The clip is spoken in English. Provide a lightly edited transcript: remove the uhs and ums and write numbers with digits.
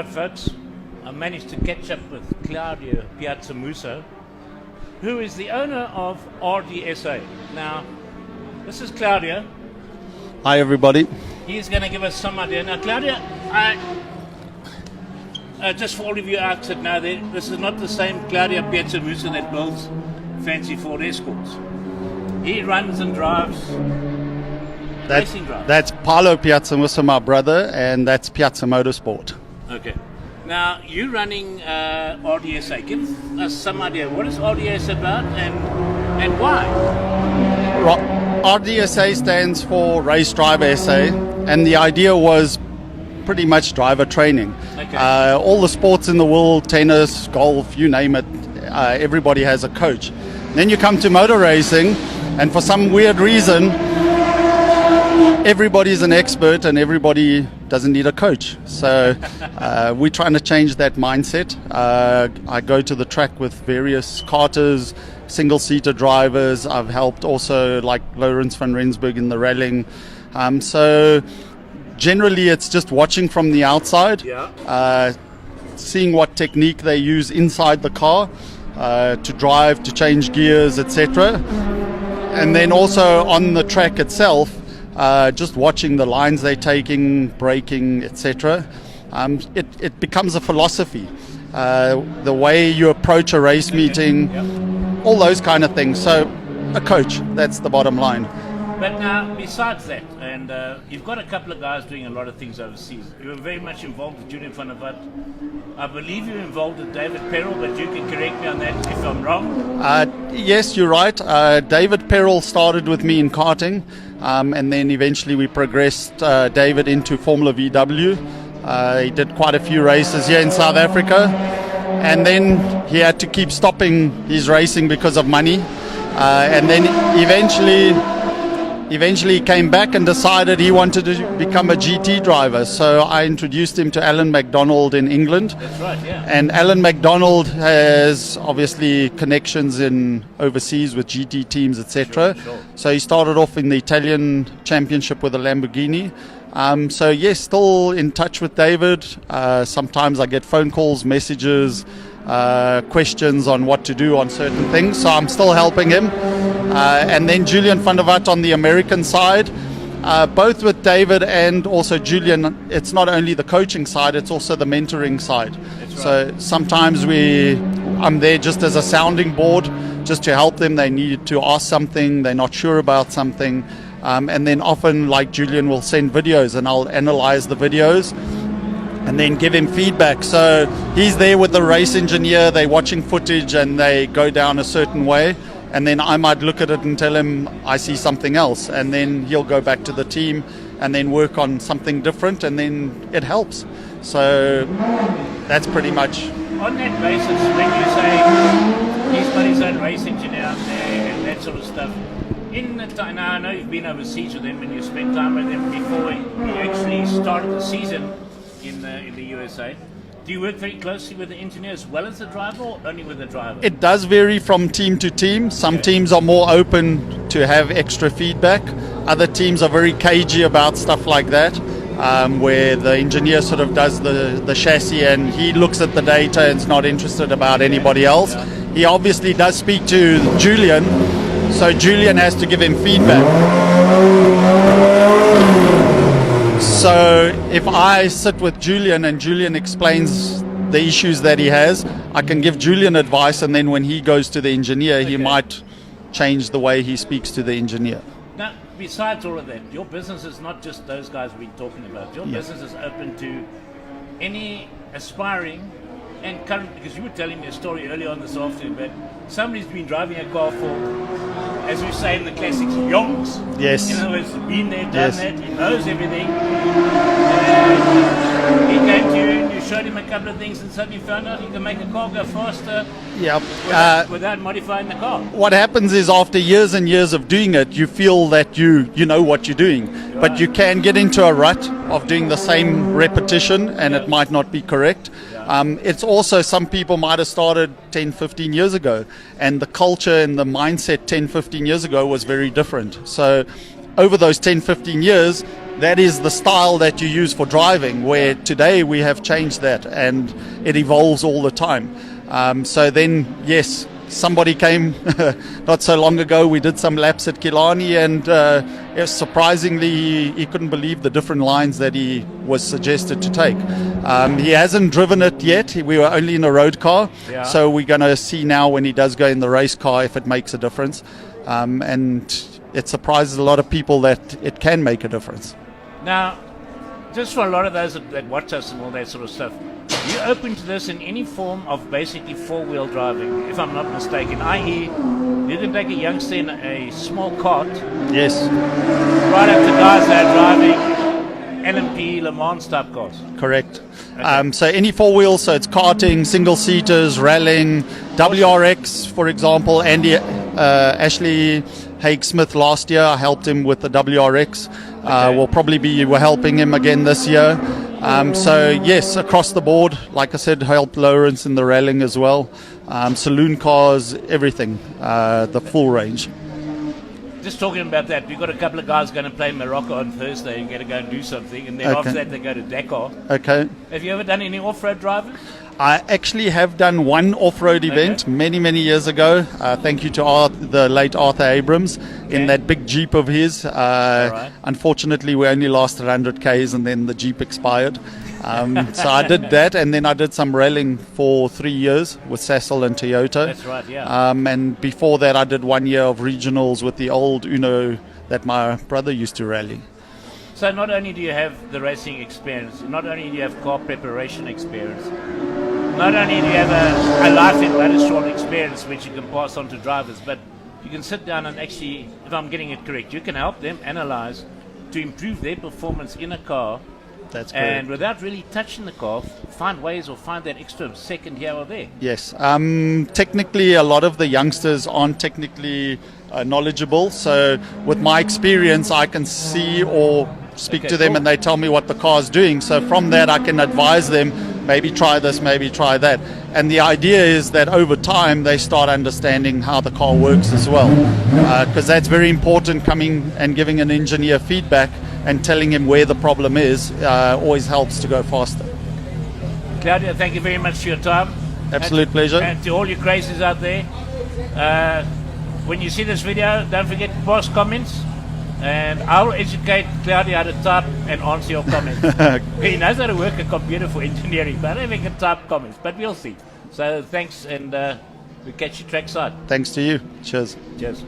right, folks, I managed to catch up with Claudio Piazza Musso, who is the owner of RDSA. Now, this is Claudio. Hi, everybody. He's going to give us some idea. Now, Claudio, just for all of you out that know, this is not the same Claudio Piazza Musso that builds fancy Ford Escorts. He runs and drives racing drives. That's Paolo Piazza Musso, my brother, and that's Piazza Motorsport. Okay. Now, you're running RDSA. Give us some idea. What is RDSA about and why? RDSA stands for Race Driver SA, and the idea was pretty much driver training. Okay. All the sports in the world, tennis, golf, you name it, everybody has a coach. Then you come to motor racing, and for some weird reason, everybody's an expert and everybody doesn't need a coach. So we're trying to change that mindset. I go to the track with various karters, single-seater drivers. I've helped also like Lawrence van Rensburg in the rallying. So generally it's just watching from the outside, seeing what technique they use inside the car to drive, to change gears, etc. And then also on the track itself, just watching the lines they're taking, braking, etc. It becomes a philosophy. The way you approach a race meeting, all those kind of things. So a coach, that's the bottom line. But now, besides that, and you've got a couple of guys doing a lot of things overseas. You're very much involved with Julian van der Vat. I believe you're involved with David Perel, but you can correct me on that if I'm wrong. Yes, you're right. David Perel started with me in karting, and then eventually we progressed David into Formula VW. He did quite a few races here in South Africa, and then he had to keep stopping his racing because of money, and then eventually he came back and decided he wanted to become a GT driver. So I introduced him to Alan MacDonald in England. That's right, yeah. And Alan MacDonald has obviously connections in overseas with GT teams, etc. Sure. So he started off in the Italian championship with a Lamborghini. So yes, still in touch with David. Sometimes I get phone calls, messages, questions on what to do on certain things. So I'm still helping him. And then Julian van der Vat on the American side, both with David and also Julian. It's not only the coaching side, it's also the mentoring side. That's right. So sometimes I'm there just as a sounding board, just to help them. They need to ask something, they're not sure about something. And then often, like Julian will send videos and I'll analyze the videos and then give him feedback. So he's there with the race engineer, they're watching footage and they go down a certain way. And then I might look at it and tell him I see something else. And then he'll go back to the team and then work on something different, and then it helps. So that's pretty much. On that basis, when you say he's got his own race engineer out there and that sort of stuff, in the time, now I know you've been overseas with him and you spent time with him before he actually started the season in the USA. Do you work very closely with the engineer as well as the driver, or only with the driver? It does vary from team to team. Some teams are more open to have extra feedback. Other teams are very cagey about stuff like that, where the engineer sort of does the chassis and he looks at the data and is not interested about anybody else. He obviously does speak to Julian, so Julian has to give him feedback. So if I sit with Julian and Julian explains the issues that he has, I can give Julian advice, and then when he goes to the engineer, he might change the way he speaks to the engineer. Now, besides all of that, your business is not just those guys we've been talking about. Your business is open to any aspiring and current, because you were telling me a story earlier on this afternoon, but somebody's been driving a car for, as we say in the classics, yonks. Yes. In other words, been there, done that, he knows everything. And he came to you and you showed him a couple of things and suddenly found out he can make a car go faster without modifying the car. What happens is after years and years of doing it, you feel that you know what you're doing. Right. But you can get into a rut of doing the same repetition and it might not be correct. It's also, some people might have started 10, 15 years ago, and the culture and the mindset 10, 15 years ago was very different. So over those 10, 15 years, that is the style that you use for driving, where today we have changed that and it evolves all the time. So then, yes, somebody came not so long ago. We did some laps at Killarney, and yes, surprisingly, he couldn't believe the different lines that he was suggested to take. He hasn't driven it yet. We were only in a road car, so we're going to see now when he does go in the race car if it makes a difference. And it surprises a lot of people that it can make a difference. Now, just for a lot of those that watch us and all that sort of stuff, you're open to this in any form of basically four-wheel driving, if I'm not mistaken, i.e. you can take a youngster in a small cart, yes, right up to guys that are driving LMP, Le Mans type cars. Correct. Okay. So any four-wheel, so it's karting, single-seaters, rallying, WRX, for example. Ashley Haig-Smith last year, I helped him with the WRX. We're helping him again this year. So yes, across the board, like I said, helped Lawrence in the rallying as well. Saloon cars, everything, the full range. Just talking about that, we've got a couple of guys going to play Morocco on Thursday and going to go and do something, and then after that they go to Dakar. Okay. Have you ever done any off-road driving? I actually have done one off-road event many years ago. Thank you to the late Arthur Abrams in that big Jeep of his. Unfortunately, we only lasted 100 Ks and then the Jeep expired. So I did that, and then I did some rallying for 3 years with Sassel and Toyota. That's right, yeah. And before that, I did 1 year of regionals with the old Uno that my brother used to rally. So not only do you have the racing experience, not only do you have car preparation experience, not only do you have a life in motorsport experience which you can pass on to drivers, but you can sit down and actually, if I'm getting it correct, you can help them analyze to improve their performance in a car. That's correct. And without really touching the car, find ways or find that extra second here or there. Yes. Technically, a lot of the youngsters aren't technically knowledgeable. So with my experience, I can see or speak to them and they tell me what the car is doing. So from that, I can advise them, maybe try this, maybe try that. And the idea is that over time, they start understanding how the car works as well. Because that's very important, coming and giving an engineer feedback and telling him where the problem is always helps to go faster. Claudio, thank you very much for your time. Absolute pleasure. And to all you crazies out there, when you see this video, don't forget to post comments, and I'll educate Claudio how to type and answer your comments. He knows how to work a computer for engineering, but I don't think he can type comments, but we'll see. So thanks, and we'll catch you trackside. Thanks to you. Cheers. Cheers.